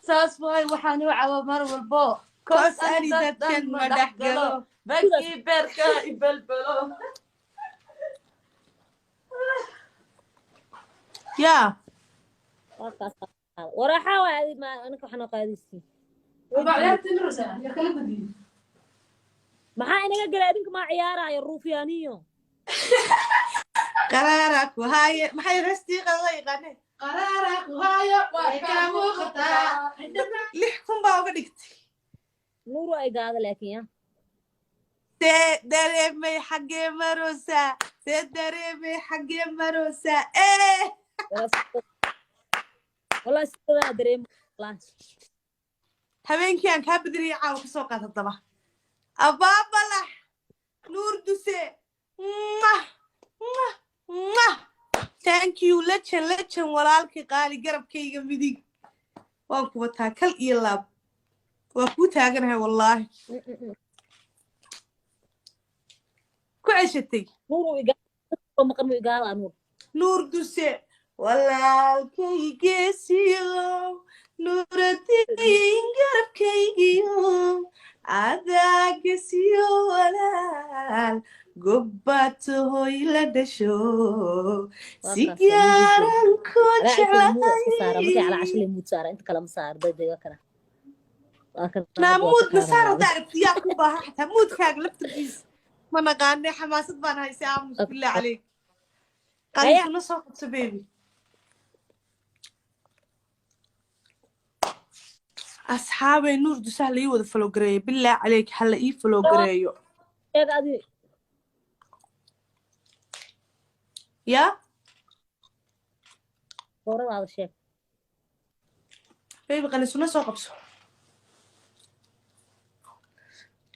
saas waay waxaan u cabo mar walbo koos ani dadkan ma dhex galo bagii beerka ibelbelo yaa waraxaa waay adi ma anaka waxaan qaadaysi maxaa inaga galay adinka ma ciyaaraayo ruufyaaniyo qaraara ku haaye maxay restii qadada yaqaaneen qaraara ku haayo way ka muuqataa 6 kun baa uga dhigtay nuuru ay gaada laakiin ya see dareemay xaggee marosa see dareemay xaggee marosa والله سيدا دريم والله habeenkii aan kaa bedeliya caawa ka soo qaata daba abaabalax nuur duse thank you lejan walaalkii qaali garabkayga midig waan kuwa taakal iyo laab waa kuu taaganahay wallaahi ku ceshatay nuur duse walaalkaygeesiyo nuuradiin garabkaygiyo adaagesiyo walaal gobbaatohoy la dhasho si gaaran ku jeclahaynaamuud masaaro daaribtiyaa ku baahan xataa muudkaaga laftarkiisa ma naqaane xamaasad baan haysay aamus billah caleyk qaliisuna soo qabso bebi asxaabay nuur dusaha la ii wada falowgareeyo billah caleyk ha la ii falowgareeyo yaa bebi qalisuna soo qabso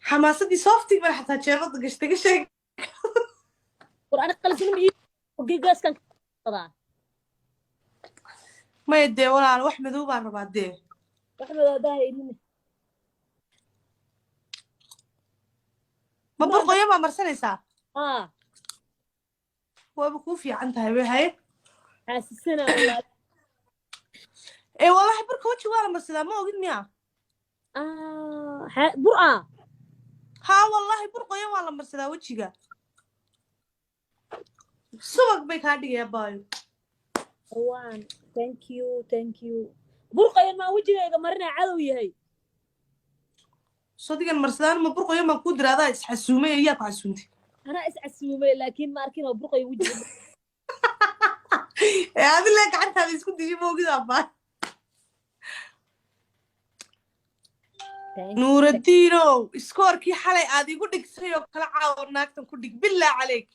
xamaasadii softig bal xataa jeebada gashtay ka sheeg maya dee walaal wax madow baan rabaa dee ma burqoyo baa marsanaysaa waaba kuu fiican tahay way haye wallahi burka weji waa la marsadaa ma ogid miya haa wallahi burqoyo waa la marsadaa wejiga subag bay kaa dhigaya baayo thank you burqayan maa wejigayga marina cadow yahay sodigan marsadaan ma burqayan maa kuu diraadaa isxasuumay ayaa ku xasuuntay anaa isxasuumay laakiin ma arkin oo burqayo wejiga adile gacantaada isku dishi moogidaa baa nuuradiinow iskoorkii xalay aad igu dhigtay oo kala caawo naagtan ku dhig billah caleyk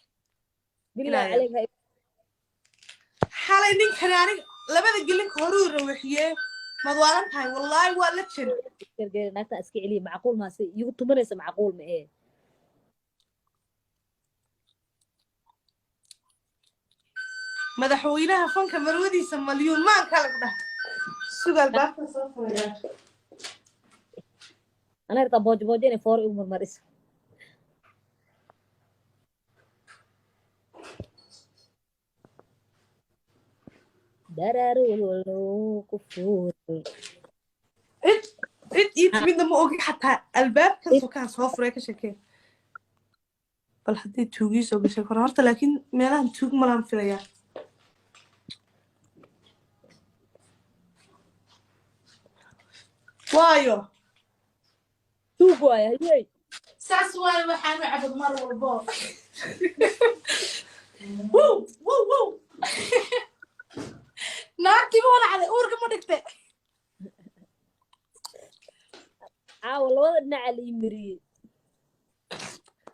xalay ninkan anig labada gelinka horuu rawaxiyee mad waalan tahay wallaahi waa la jen naagta iska celiya macquul maase igu tumanaysa macquul ma ee madaxweynaha fanka marwadiisa malyuun maanka lagu dhah sugaal baafka soo furaya ana irta boojboojo inay foor igu marmariso cid ii timidna ma ogi xataa albaabkan sokaan soo furay ka sheekeen bal haddii tuugii soo gashay kore horta laakiin meelahan tuug malaan filayaa waayo tuug waaya hayey saas waay waxaan u cabad mar walbo naagtiiba walacday uurka ma dhigte caawa labada dhinaca la ii mariyey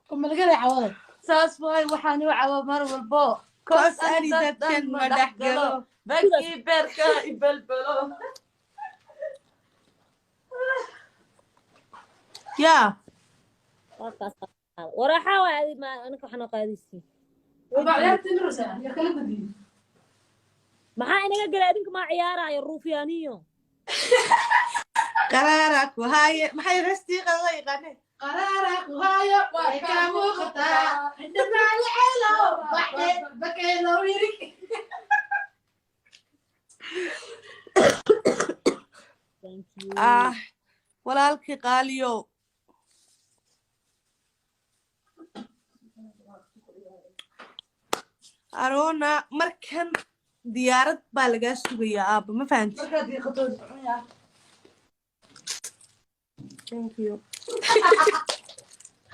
kumalgada cawada saas waay waxaan u cabo mar walbo koos ani dadkan ma dhex galo bagii beerka ibelbelo yaa waraxaa waay adi ma anaka waxaan qaadaysi maxaa inaga galay adinka ma ciyaaraayo ruufyaaniyo qaraara ku haaye maxay restii qadada yaqaaneen qaraara ku haayo way ka muuqataa indhamaali ceelow baxdeed bakeelow yirig thank you walaalkii qaaliyo aroona markan diyaarad baa lagaa sugayaa aaba ma fahanti thank you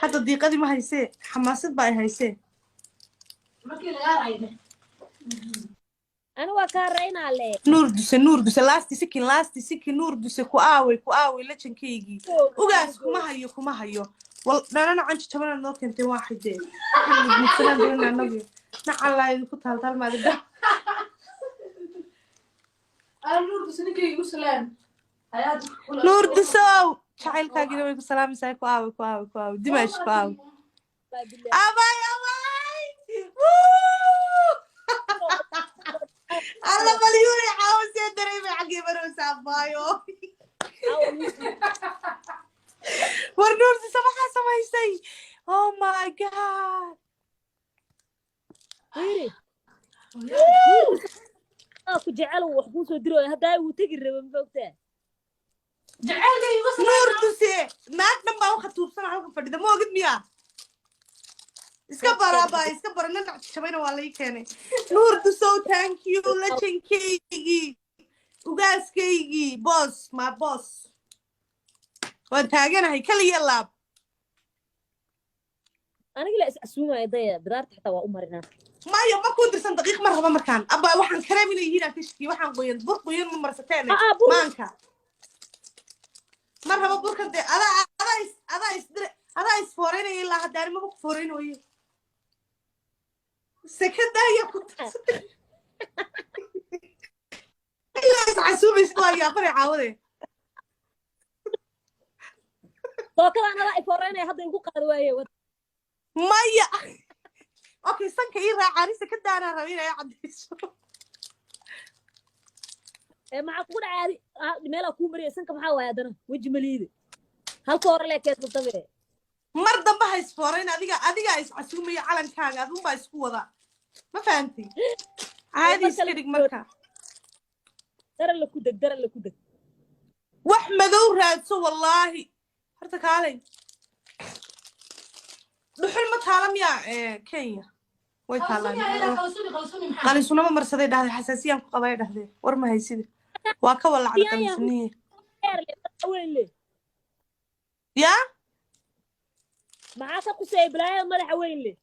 hadda diiqadii ma haysee xamaasad baa ay haysee ana waa kaa raynaa le nuur duse lasti sikin nuur duse ku aaway lajankaygii ugaas kuma hayo wal dhanana canji jabana noo keentay waa xidee waxaan doonaa nabi nacalaa idinku taaltaalmaada nuur dusow jacaylkaagina way ku salaamaysaa ku aaway dimaash ku aaway abay alla malyuuni caawa see dareemay xaggee maroosa abaayo war nuur duso maxaa samaysay oh my god ku jecel wax kuu soo diro haddaa uu tegi rabo ma ogtaa nuur duse naag dhan baa waxa tuubsana halka fadhida ma ogid miyaa iska bara nin jabayna waa lai keenay nuur dusow thank you lajankaygii ugaaskaygii boss my boss waan taaganahay kaliya laab aniga la is-asuumaya daya bidaarta xataa waa u marinaa maya ma ku dirsan daqiiq mar raba markaan abba waxaan kareemina yihiin aan kashki waxaan qoyan bur qoyan ma marsateen maanka mar raba burkan de adaa isfooreynaya ilaa haddaani maba ku fooreynayo sekadaya ku ilaa iscasuumaysid waa yaaqanay caawade tookadaan adaa ifooreynaya hadda igu qaado waaye maya okay sanka ii raacani sekadaana raba inay caddayso maxaa kugu dhacaadi meelaa kuu mariya sanka maxaa waaya haddana weji maliide halka hore lee keedsasabe mar dambe ha isfooreyn adigaa iscasuumaya calankaaga adunbaa isku wada ma fahantay caadi iska dhig marka dara la ku deg wax madow raadso wallaahi horta kaalay dhuxul ma taala miyaa kenya way taalaan marsaday dhahday xasaasiyaan ku qabay dhahdee war ma haysida waa ka walacda qalisuniye yaa maxaa ka qusay bilaaya madaxa weyn leh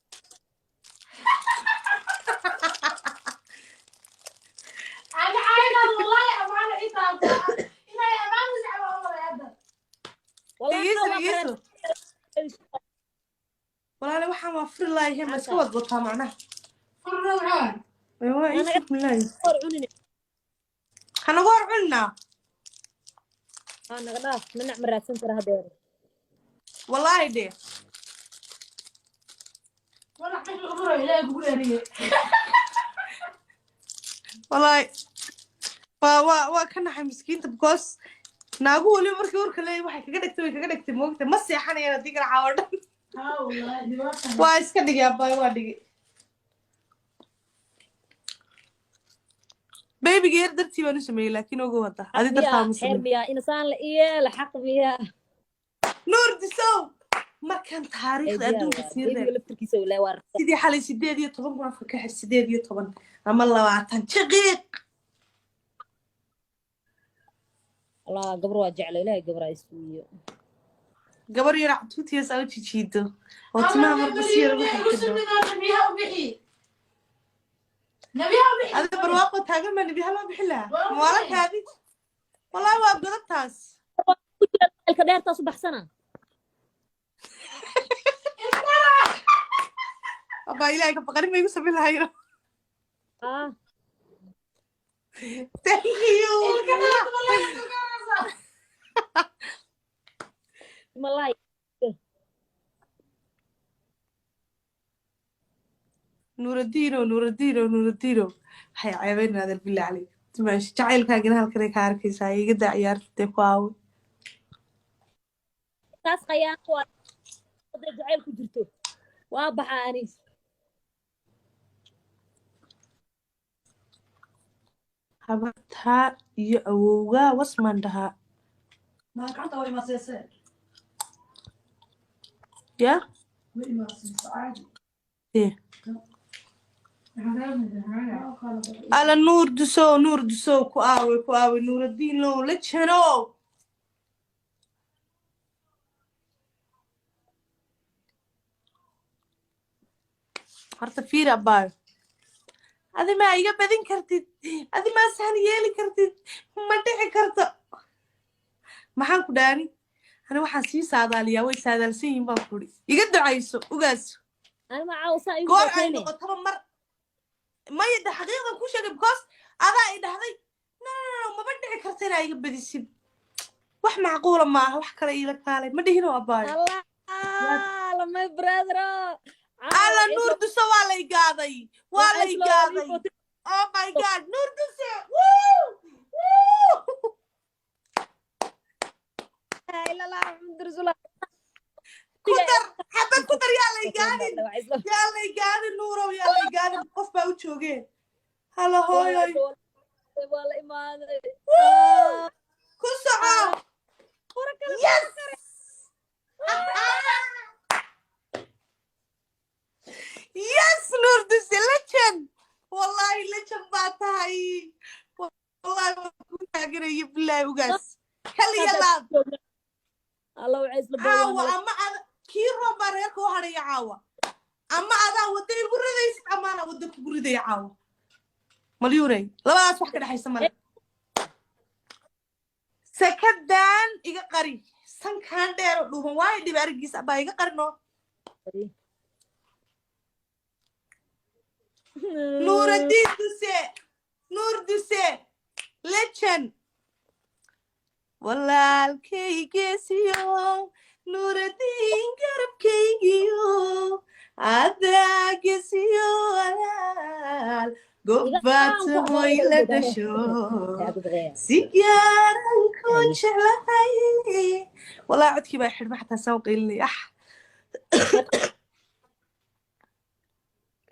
walaale waxaan waa furi laayahay ma iska wadwataa macnaha hanagu hor cuninaa naga dhaaf nanac ma raadsan kara hadeer wallaahi dee wallaahi waa ka naxay miskiinta because naagu waliba markii warka leeyahay waxay kaga dhigtay moogta ma seexanayaan haddii kala caawo dhan waa iska dhigay abaay waa dhigay babyga yar dartii baan u sameeyey laakiin oga wada adi dartaa ma sameeyey insaan la iyeela xaq miya nuur disow markan taariikhda adduunka sidii xalay 18 kuna ka xir 18 ama 20 daqiiq الله قبر واجع له لا قبر يسويه قبر يرع توتي يسأل تشيدو وتما مر بصير نبيها وبحي هذا برواقه تاجر ما نبيها ما بحلها موالك هذه والله وابقى تاس الكدير تصبح سنة أبا إلهي كفقري ما يقصب الهيرة thank you ملاي نور الدين هاي عيبين هذا بالله عليك ماشي جعل كاجنا هالكري كاركيس هاي قد عيار تكواو تاس قيان وده جعل كجرتو وابح انيس habartaa iyo awowgaa wasman dhahaa ما كنت أول ما سيسير يا ما سيسير عادي إيه على نور دسو كواوي نور الدين لو لتشنو horta fiir abaayo adi ma iga badin kartid adi ma sahan yeeli kartid ma dhici karto maxaan ku dhaani ani waxaan sii saadaaliyaa way saadaalsan yihiin baan kuri iga ducayso ogaaso أنا ما عاوز أيوة goor ay كيني noqotaba mar maya de xaqiiqdan ku sheegay because adaa i dhahday no maba dhici karta inaa iga badisid wax macquula maaha wax kale iila kaalay ma dhihino abaayo الله لما برادرو alla nuur duso waa lay gaaday waa lay gaaday oh my god nuur duse woo woo لا لا لا الحمد لله kudar xabad kudar yaa lay gaadin nuurow yaa lay gaadin qof baa u joogeen hala hooyoy والله ما ku soco yes yes nuur duse legend wallahi legend baa tahay wallahi waan ku taageeraya bilaahi ugaas kaliya laab الله وعز caawa لبوا ama ada kii roob baa reerka u hadhaya caawa ama adaa wadda igu ridaysid ama anaa wadda kugu ridaya caawa malyuurey labadaas wax ka dhexaysa male sakadan iga qari sankaan dheer oo dhuuban waayo dhiba arigiis abaa iga qarino nuuraddiin duse nuur duse legend walaalkaygeesiyo nuuraddiin garabkaygiyo adaagesiyo walaal gobbaata hoy la dhasho si gaaran ku jeclahay walaa codkii baa xidhma xataa saan qaylinay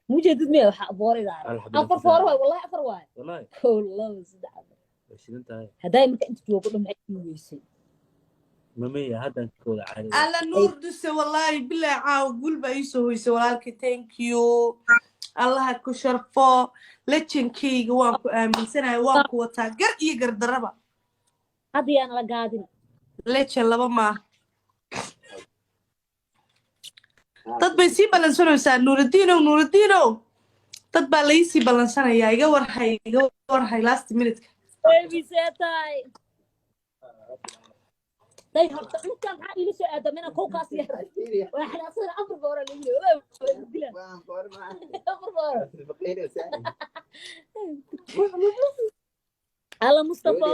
مو جديد مية بوري دار أفر فور واي والله أفر واي والله والله صدق بس انت هداي ممكن أنت تجوا كلهم عيني ويسي ممية هذا انت كل عالي alla nuur duse wallaahi bilaa caawa gul baa ii soo hoysay walaalkay thank you allaha ku sharfo lejankayga waan ku aaminsanahay waan ku wataa gar iyo gardaraba هذه أنا لقادين lejan laba maaha dad bay sii ballansanaysaa nuuraddiinow dad baa lai sii ballansanayaa iga warhay last minute-ka بيبي سيتاي طيب أنت معي لسه آدم أنا كوكاس يا واحد أصير أفر فور اللي ولا أفر فور على مصطفى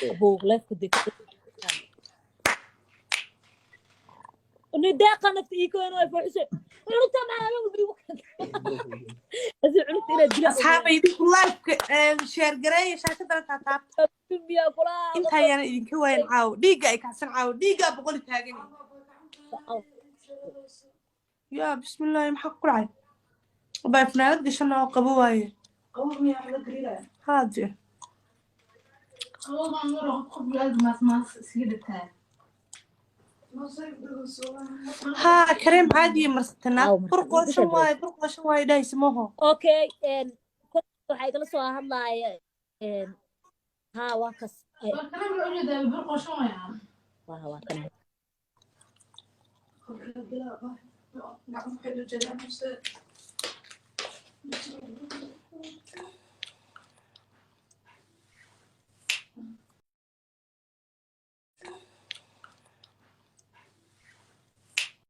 أبوك لا كدك نداق أنا في إيكو أنا في حسين أنا تمام أنا مبيوك أزعل إلى الدنيا asxaabay idinku live share gareeya shaashadana taataabta يا فلان intaa yaana idinka waayan caawo dhiigga ay kacsan caawo dhiiggaa boqoli taagan yaa bismillaahi maxaa ku dhacay baa fanaanad gashana oo qabo waaye قوم يا أحمد قليلا haadee قوم نور قبل لازم ما سيدتها ها كريم عادي مرستنا برقوشن واي داي سموه اوكي waxay kala soo hadlaayeen ha waa kas الكلام اللي ده البرقة شو يعني waa kan نعم حلو جدا